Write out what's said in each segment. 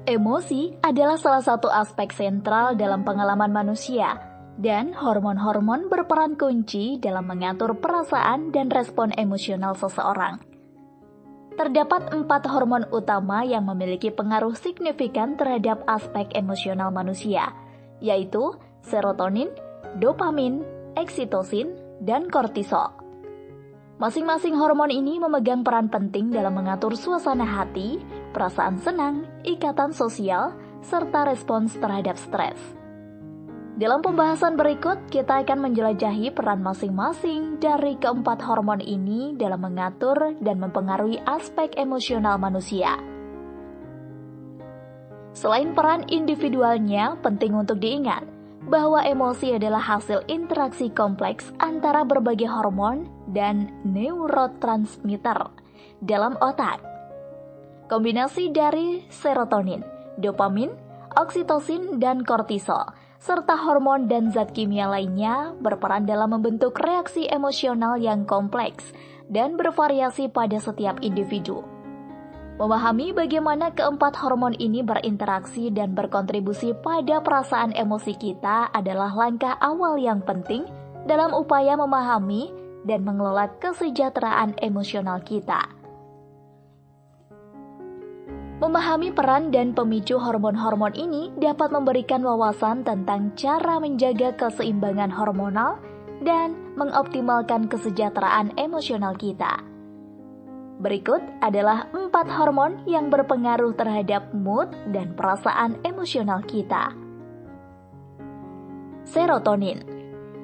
Emosi adalah salah satu aspek sentral dalam pengalaman manusia, dan hormon-hormon berperan kunci dalam mengatur perasaan dan respon emosional seseorang. Terdapat 4 hormon utama yang memiliki pengaruh signifikan terhadap aspek emosional manusia, yaitu serotonin, dopamin, eksitosin, dan kortisol. Masing-masing hormon ini memegang peran penting dalam mengatur suasana hati, perasaan senang, ikatan sosial, serta respons terhadap stres. Dalam pembahasan berikut, kita akan menjelajahi peran masing-masing dari keempat hormon ini dalam mengatur dan mempengaruhi aspek emosional manusia. Selain peran individualnya, penting untuk diingat bahwa emosi adalah hasil interaksi kompleks antara berbagai hormon dan neurotransmitter dalam otak. Kombinasi dari serotonin, dopamin, oksitosin, dan kortisol, serta hormon dan zat kimia lainnya berperan dalam membentuk reaksi emosional yang kompleks dan bervariasi pada setiap individu. Memahami bagaimana keempat hormon ini berinteraksi dan berkontribusi pada perasaan emosi kita adalah langkah awal yang penting dalam upaya memahami dan mengelola kesejahteraan emosional kita. Memahami peran dan pemicu hormon-hormon ini dapat memberikan wawasan tentang cara menjaga keseimbangan hormonal dan mengoptimalkan kesejahteraan emosional kita. Berikut adalah 4 hormon yang berpengaruh terhadap mood dan perasaan emosional kita. Serotonin.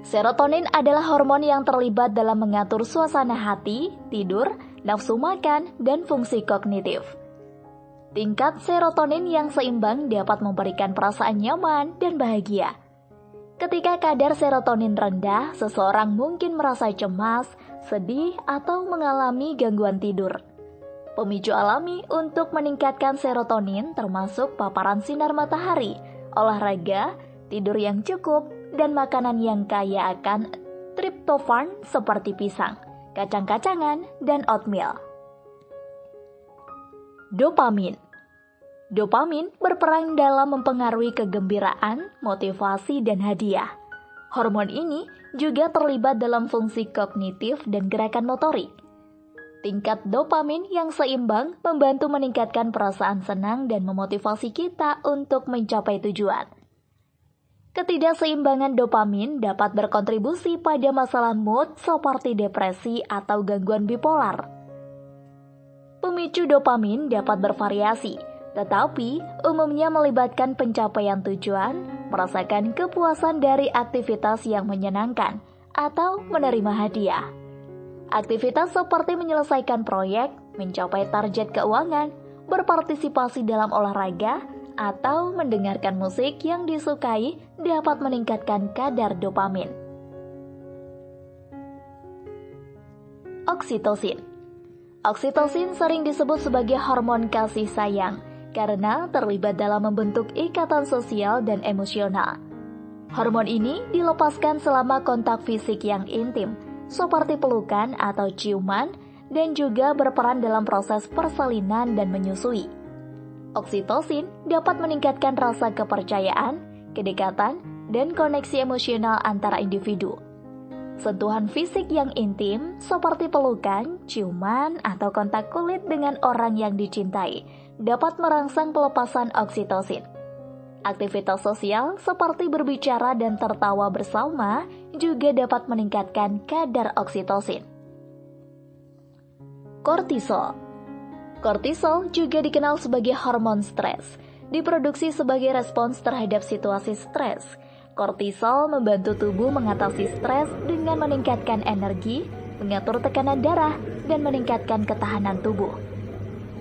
Serotonin adalah hormon yang terlibat dalam mengatur suasana hati, tidur, nafsu makan, dan fungsi kognitif. Tingkat serotonin yang seimbang dapat memberikan perasaan nyaman dan bahagia. Ketika kadar serotonin rendah, seseorang mungkin merasa cemas, sedih, atau mengalami gangguan tidur. Pemicu alami untuk meningkatkan serotonin termasuk paparan sinar matahari, olahraga, tidur yang cukup, dan makanan yang kaya akan triptofan seperti pisang, kacang-kacangan, dan oatmeal. Dopamin. Dopamin berperan dalam mempengaruhi kegembiraan, motivasi, dan hadiah. Hormon ini juga terlibat dalam fungsi kognitif dan gerakan motorik. Tingkat dopamin yang seimbang membantu meningkatkan perasaan senang dan memotivasi kita untuk mencapai tujuan. Ketidakseimbangan dopamin dapat berkontribusi pada masalah mood seperti depresi atau gangguan bipolar. Pemicu dopamin dapat bervariasi, tetapi umumnya melibatkan pencapaian tujuan, merasakan kepuasan dari aktivitas yang menyenangkan, atau menerima hadiah. Aktivitas seperti menyelesaikan proyek, mencapai target keuangan, berpartisipasi dalam olahraga, atau mendengarkan musik yang disukai dapat meningkatkan kadar dopamin. Oksitosin. Oksitosin sering disebut sebagai hormon kasih sayang, karena terlibat dalam membentuk ikatan sosial dan emosional. Hormon ini dilepaskan selama kontak fisik yang intim, seperti pelukan atau ciuman, dan juga berperan dalam proses persalinan dan menyusui. Oksitosin dapat meningkatkan rasa kepercayaan, kedekatan, dan koneksi emosional antara individu. Sentuhan fisik yang intim, seperti pelukan, ciuman, atau kontak kulit dengan orang yang dicintai, dapat merangsang pelepasan oksitosin. Aktivitas sosial seperti berbicara dan tertawa bersama juga dapat meningkatkan kadar oksitosin. Kortisol. Kortisol juga dikenal sebagai hormon stres, diproduksi sebagai respons terhadap situasi stres. Kortisol membantu tubuh mengatasi stres dengan meningkatkan energi, mengatur tekanan darah, dan meningkatkan ketahanan tubuh.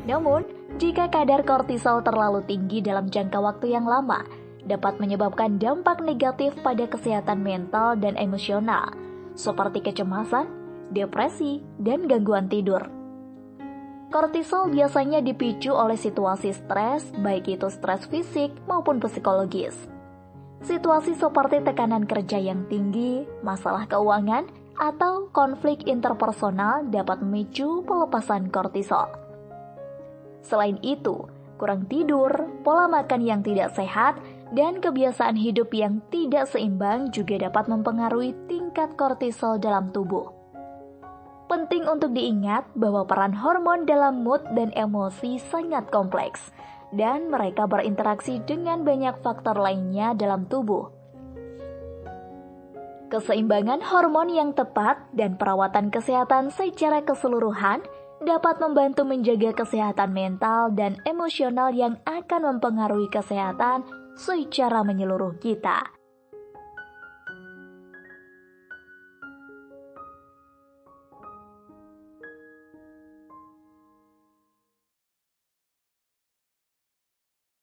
Namun, jika kadar kortisol terlalu tinggi dalam jangka waktu yang lama, dapat menyebabkan dampak negatif pada kesehatan mental dan emosional, seperti kecemasan, depresi, dan gangguan tidur. Kortisol biasanya dipicu oleh situasi stres, baik itu stres fisik maupun psikologis. Situasi seperti tekanan kerja yang tinggi, masalah keuangan, atau konflik interpersonal dapat memicu pelepasan kortisol. Selain itu, kurang tidur, pola makan yang tidak sehat, dan kebiasaan hidup yang tidak seimbang juga dapat mempengaruhi tingkat kortisol dalam tubuh. Penting untuk diingat bahwa peran hormon dalam mood dan emosi sangat kompleks, dan mereka berinteraksi dengan banyak faktor lainnya dalam tubuh. Keseimbangan hormon yang tepat dan perawatan kesehatan secara keseluruhan dapat membantu menjaga kesehatan mental dan emosional yang akan mempengaruhi kesehatan secara menyeluruh kita.